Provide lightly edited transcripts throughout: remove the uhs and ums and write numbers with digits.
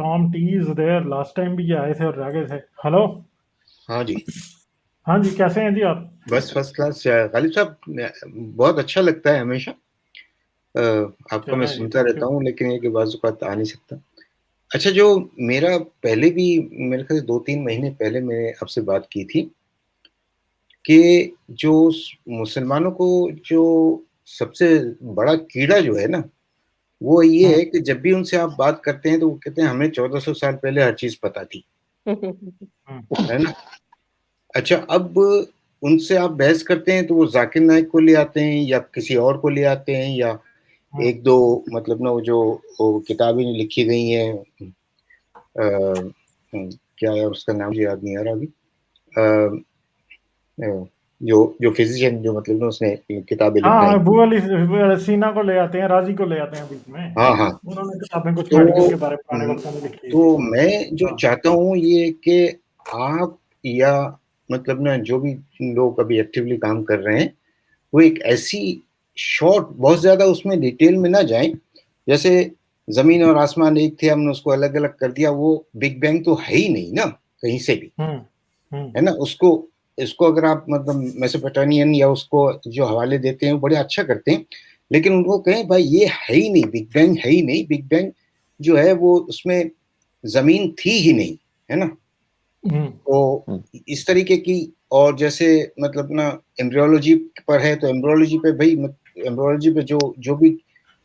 Tom T is there, last time भी ये आए थे और रह गए थे। हेलो। हाँ जी। हाँ जी, कैसे हैं जी आप? बस फर्स्ट क्लास गालिब साहब, बहुत अच्छा लगता है हमेशा। आपका मैं चलें जी, सुनता थैंक रहता यू। हूँ, लेकिन एक बाज़-औक़ात आ नहीं सकता। अच्छा, जो मेरा पहले भी मेरे ख़्याल से 2-3 महीने पहले मैंने आपसे बात की थी कि जो मुसलमानों को जो सबसे बड़ा कीड़ा जो है ना, वो ये हम्म। है कि जब भी उनसे आप बात करते हैं तो वो कहते हैं हमें 1400 साल पहले हर चीज़ पता थी, हम्म। है ना? अच्छा, अब उनसे आप बहस करते हैं तो वो ज़ाकिर नाइक को ले आते हैं या किसी और को ले आते हैं, या हम्म। 1-2 मतलब ना वो किताबें लिखी गई हैं, क्या है उसका नाम मुझे याद नहीं आ रहा अभी। अ जो फिज़िशियन जो मतलब ना उसने किताबें लिखाई। हाँ, अबू अली सीना को ले आते हैं, राजी को ले आते हैं बीच में। हाँ, हाँ। उन्होंने किताबें कुछ मेडिकल तो के बारे में पुराने उम, वक्तों में लिखी हुई थी। तो मैं जो हाँ। चाहता हूँ ये कि आप या मतलब ना जो भी लोग अभी एक्टिवली काम कर रहे हैं, वो एक ऐसी शॉर्ट, बहुत ज़्यादा उसमें डिटेल में ना जाएँ। जैसे ज़मीन और आसमान एक थे, हमने उसको अलग-अलग कर दिया, वो बिग बैंग तो है ही नहीं ना, कहीं से भी, हम्म। हम्म। है ना? इसको अगर आप मतलब मेसोपोटामियन या उसको जो हवाले देते हैं, वो बड़े अच्छा करते हैं। लेकिन उनको कहें भाई ये है ही नहीं, बिग बैंग है ही नहीं, बिग बैंग जो है वो उसमें ज़मीन थी ही नहीं, है ना? हम्म। तो इस तरीके की, और जैसे मतलब ना एम्ब्रियोलॉजी पर है तो एम्ब्रियोलॉजी पे भई एम्ब्रियोलॉजी पे जो जो भी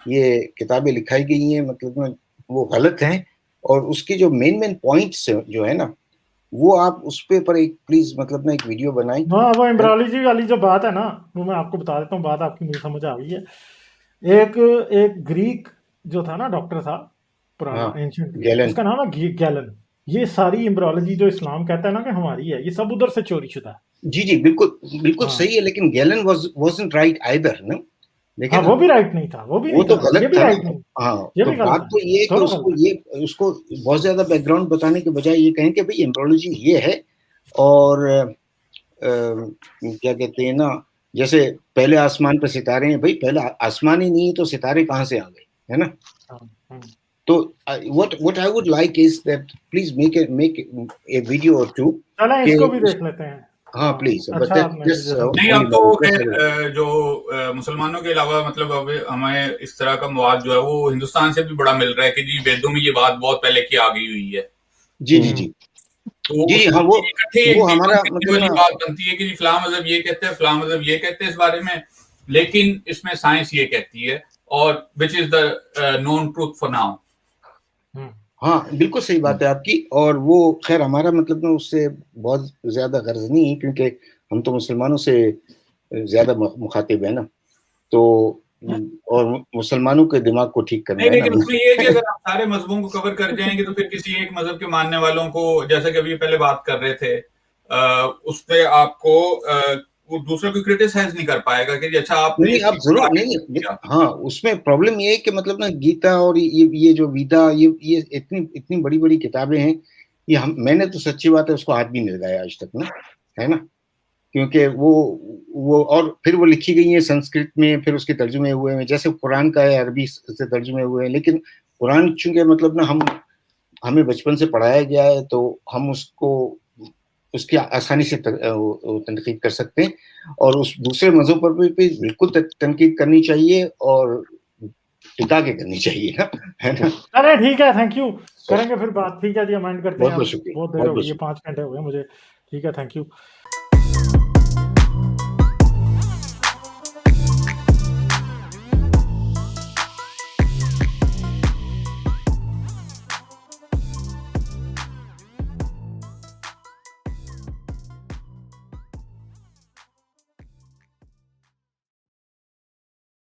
ये किताबें लिखाई गई हैं मतलब ना वो गलत हैं, और उसकी जो मेन पॉइंट्स जो है ना, वो आप उस पे पर एक प्लीज़ मतलब ना एक वीडियो बनाएँ। हाँ, वो एम्ब्रियोलॉजी वाली जो बात है ना, वो मैं आपको बता देता हूँ, बात आपकी मुझे समझ आ गई है। एक एक ग्रीक जो था ना, डॉक्टर था, पुराना हाँ, एंशिएंट ग्रीक, गैलन। उसका नाम है गैलन। ये सारी एम्ब्रियोलॉजी जो इस्लाम कहता है ना कि हमारी है, ये सब उधर से चोरी शुदा है। जी, जी, बिल्कुल, बिल्कुल हाँ। सही है, लेकिन गैलन वाज़न्ट राइट आइदर ना। देखिए हाँ, ना, वो भी राइट नहीं था, वो भी वो नहीं तो था, ये गलत भी था ना। राइट नहीं, हाँ, ये तो भी बात गलत है, तो ये है कि दोनों गलत है। उसको बहुत ज़्यादा बैकग्राउंड बताने के बजाय ये कहें कि भई एम्ब्रियोलॉजी ये है, और क्या कहते हैं ना, जैसे पहले आसमान पे सितारे हैं, भई पहले आसमान ही नहीं है तो सितारे कहाँ से आ गए, है ना? हाँ। तो what I would like is that please make a video और 2 चलें, के इसको भी उस। देख लेते हैं। हाँ, हाँ, प्लीज़, बट अच्छा दैट आपने जस्ट सजेशन नहीं, दिया। अब ओनली तो रिक्वेस्ट खैर फॉर यू। जो मुसलमानों के अलावा मतलब अब हमें इस तरह का मवाद जो है वो हिंदुस्तान से भी बड़ा मिल रहा है कि जी वेदों में ये बात बहुत पहले की आ गई हुई है। जी, जी, जी। तो जी, जी, उसमें हाँ, इकट्ठे एक वो दीवान हमारा करने मतलब वाली ना। बात बनती है कि जी फलां मज़हब ये कहते हैं, फलां मज़हब ये कहते हैं इस बारे में, लेकिन इसमें साइंस ये कहती है, और which is the known truth for now. हाँ, बिल्कुल सही बात है आपकी, और वो ख़ैर हमारा मतलब ना उससे बहुत ज़्यादा गर्ज़ नहीं है, क्योंकि हम तो मुसलमानों से ज़्यादा मुख़ातिब हैं ना, तो और मुसलमानों के दिमाग को ठीक करना नहीं, है ना। लेकिन उसमें ये है कि अगर आप सारे मज़हबों को कवर कर जाएँगे तो फिर किसी एक मज़हब के मानने वालों को, जैसे कि अभी पहले बात कर रहे थे, उसपे आपको वो दूसरा कोई क्रिटिसाइज़ नहीं कर पाएगा कि जी अच्छा आपने नहीं, इस आप चीज़ को ज़रूर आगे नहीं, क्यों नहीं, किया? हाँ, उसमें प्रॉब्लम ये है कि मतलब ना गीता और ये जो वेदा, ये इतनी इतनी बड़ी-बड़ी किताबें हैं, ये मैंने तो सच्ची बात है उसको हाथ भी नहीं लगाया आज तक ना, है ना? क्योंकि वो और फिर वो लिखी गई हैं संस्कृत में, फिर उसके तर्जुमे हुए हैं, जैसे कुरान का है अरबी से तर्जुमे हुए हैं, लेकिन कुरान चूँकि मतलब ना हमें बचपन से पढ़ाया गया है, तो हम उसको उसकी आसानी से वो तनकीद कर सकते हैं, और उस दूसरे मज़हब पर भी बिल्कुल तनकीद करनी चाहिए, और टिका के करनी चाहिए ना, है ना? चलें, ठीक है, थैंक यू। करेंगे फिर बात, ठीक है जी, हम एंड करते हैं बहुत-बहुत अब, शुक्रिया, बहुत देर हो गई बहुत-बहुत है, शुक्रिया। 5 घंटे हो गए मुझे। ठीक है, थैंक यू।